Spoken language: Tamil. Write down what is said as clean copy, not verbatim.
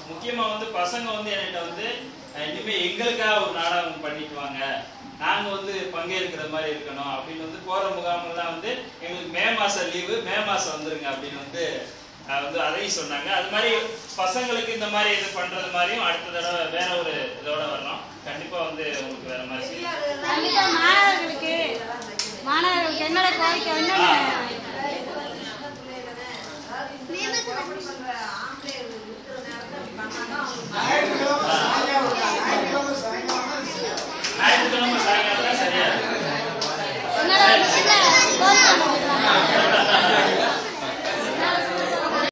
முக்கியமா வந்து பசங்க வந்து என்கிட்ட வந்து இனிமே எங்களுக்காக ஒரு நாடகம் பண்ணிட்டு வாங்க, நாங்க வந்து பங்கேற்கிற மாதிரி இருக்கணும் அப்படின்னு வந்து போற முகாமெல்லாம் வந்து எங்களுக்கு மே மாசம் லீவு, மே மாசம் வந்துருங்க அப்படின்னு வந்து அதையும் சொன்னாங்க. அது மாதிரி பசங்களுக்கு இந்த மாதிரி இது பண்றது மாதிரியும் அடுத்த தடவை வேற ஒரு இதோட வரணும். கண்டிப்பா வந்து உங்களுக்கு வேற மாதிரி மாணவர்களுக்கு என்னோட கோரிக்கை ஞாயிற்றுக்கிழமை